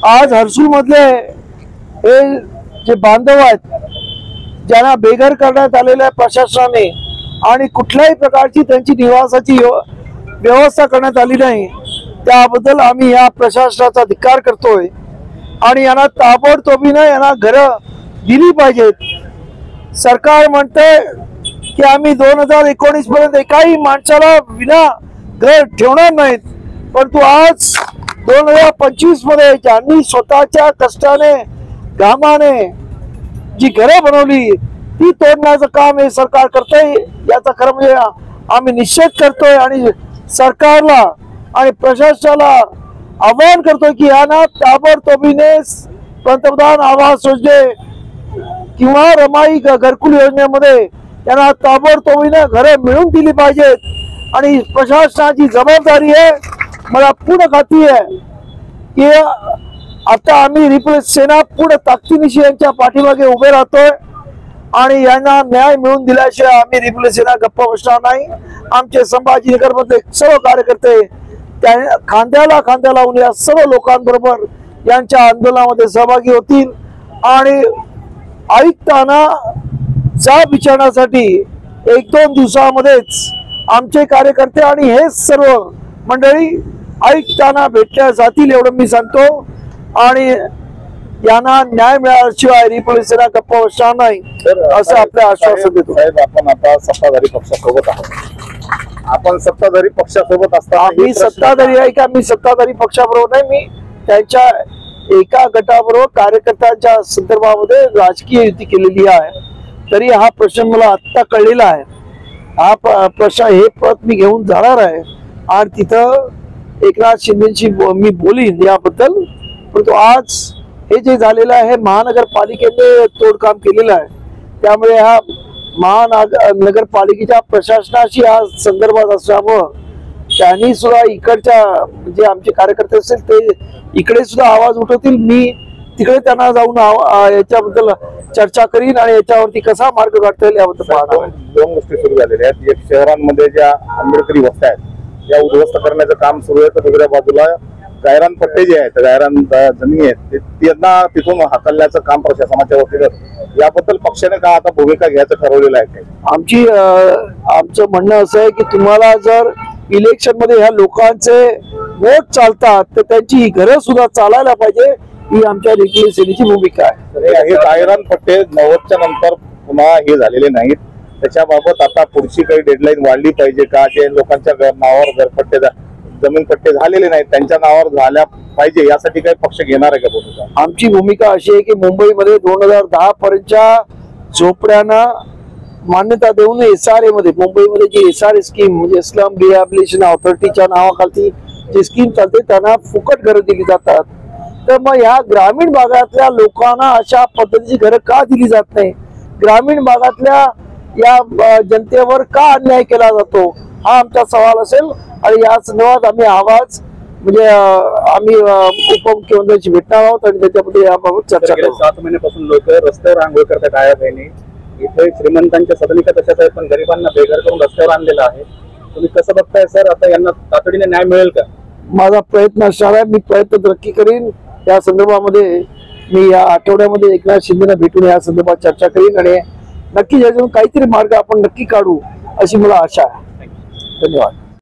आज हर्सूल मधले हे जे बांधव आहेत ज्यांना बेघर करण्यात आलेल्या प्रशासनाने आणि कुठल्याही प्रकारची त्यांची निवासाची व्यवस्था करण्यात आली नाही, त्याबद्दल आम्ही या प्रशासनाचा धिक्कार करतोय आणि यांना ताबडतोबीने यांना घरं दिली पाहिजेत। सरकार म्हणते की आम्ही 2019 पर्यंत एकाही माणसाला विना घर ठेवणार नाहीत, परंतु आज 2025 मध्ये ज्यांनी स्वतःच्या कष्टाने घामाने जी घरं बनवली ती तोडण्याचं काम हे सरकार करतंय, याचा खरं म्हणजे आम्ही निषेध करतोय आणि सरकारला आणि प्रशासनाला आवाहन करतोय की यांना ताबडतोबीने पंतप्रधान आवास योजने किंवा रमाई घरकुल योजनेमध्ये त्यांना ताबडतोबीने घरं मिळवून दिली पाहिजेत। आणि प्रशासनाची जबाबदारी आहे, मला पूर्ण खात्री आहे की आता आम्ही रिपब्लिक सेना पूर्ण ताकदीनिशी यांच्या पाठीमागे उभे राहतोय आणि यांना न्याय मिळवून दिल्याशिवाय आम्ही रिपब्लिक सेना गप्प बसणार नाही। आमचे संभाजीनगर मधले सर्व कार्यकर्ते त्या खांद्याला खांद्या लावून या सर्व लोकांबरोबर यांच्या आंदोलनामध्ये सहभागी होतील आणि आयुक्तांना जाब विचारण्यासाठी 1-2 दिवसामध्येच आमचे कार्यकर्ते आणि हे सर्व मंडळी आयुक्तांना भेटल्या जातील एवढं मी सांगतो आणि यांना न्याय मिळाल्याशिवाय रिपब्लिक सेना गप्प बसणार नाही असं आपल्या आश्वासन देतो। साहेब, आपण आता सत्ताधारी पक्षासोबत आहोत, आपण सत्ताधारी पक्षासोबत असताना मी सत्ताधारी आहे का? मी सत्ताधारी पक्षाबरोबर नाही, मी त्यांच्या एका गटाबरोबर कार्यकर्त्यांच्या संदर्भामध्ये राजकीय युती केलेली आहे। तरी हा प्रश्न मला आत्ता कळलेला आहे, हा प्रश्न हे पद मी घेऊन जाणार आहे आणि तिथं एकनाथ शिंदेची मी बोलीन याबद्दल। परंतु आज हे जे झालेलं आहे महानगरपालिकेने तोडकाम केलेलं आहे, त्यामुळे हा महानगरपालिकेच्या प्रशासनाशी हा संदर्भात असल्यामुळं त्यांनी सुद्धा इकडच्या जे आमचे कार्यकर्ते असतील ते इकडे सुद्धा आवाज उठवतील। मी तिकडे त्यांना जाऊन याच्याबद्दल चर्चा करीन आणि याच्यावरती कसा मार्ग काढता येईल याबद्दल पाहणार। 2 गोष्टी सुरू झालेल्या आहेत, एक शहरांमध्ये ज्या आंबेडकरी वस्त्या आहेत या उद्ध्वस्त करण्याचं काम सुरू आहे, तर दुसऱ्या बाजूला गायरान पट्टे जे आहेत गायरान जमिनी आहेत त्यांना तिथून हाकलण्याचं काम प्रशासनाच्या वतीनं, याबद्दल पक्षाने का आता भूमिका घ्यायचं ठरवलेलं आहे? आमचं म्हणणं असं आहे की तुम्हाला जर इलेक्शन मध्ये ह्या लोकांचे वोट चालतात तर त्यांची घरं सुद्धा चालायला पाहिजे, ही आमच्या रिपब्लिक सेनेची भूमिका आहे। हे गायरान पट्टे 90च्या नंतर पुन्हा हे झालेले नाहीत, त्याच्याबाबत आता पुढची काही डेडलाईन वाढली पाहिजे का? जे लोकांच्या नावावर घरपट्टे जमीन पट्टे झालेले नाहीत त्यांच्या नावावर झाल्या पाहिजे, यासाठी काही पक्ष घेणार आहे का भूमिका? आमची भूमिका अशी आहे की मुंबईमध्ये 2010 पर्यंतच्या झोपड्यांना मान्यता देऊन SRA मध्ये मुंबईमध्ये जी SRA स्कीम म्हणजे स्लम रिहॅबिलिटेशन ऑथॉरिटीच्या नावाखाली जी स्कीम चालते त्यांना फुकट घरं दिली जातात। तर मग ह्या ग्रामीण भागातल्या लोकांना अशा पद्धतीची घरं का दिली जात नाही? ग्रामीण भागातल्या या जनतेवर का अन्याय केला जातो हा आमचा सवाल असेल आणि या संदर्भात आम्ही आवाज म्हणजे आम्ही उपमुख्यमंत्र्यांशी भेटणार आहोत आणि त्याच्यामध्ये याबाबत चर्चा करू। 7 महिन्यापासून लोक रस्त्यावर आंघोळ करतात आया बहिणी, इथे श्रीमंतांच्या सदनिका तशाच आहेत पण गरिबांना बेघर करून रस्त्यावर आणलेला आहे, तुम्ही कसं बघताय सर? आता यांना तातडीने न्याय मिळेल का? माझा प्रयत्न असणार आहे, मी प्रयत्न नक्की करीन या संदर्भामध्ये। मी या आठवड्यामध्ये एकनाथ शिंदेना भेटून या संदर्भात चर्चा करीन आणि नक्की यातून काहीतरी मार्ग आपण नक्की काढू अशी मला आशा आहे। धन्यवाद।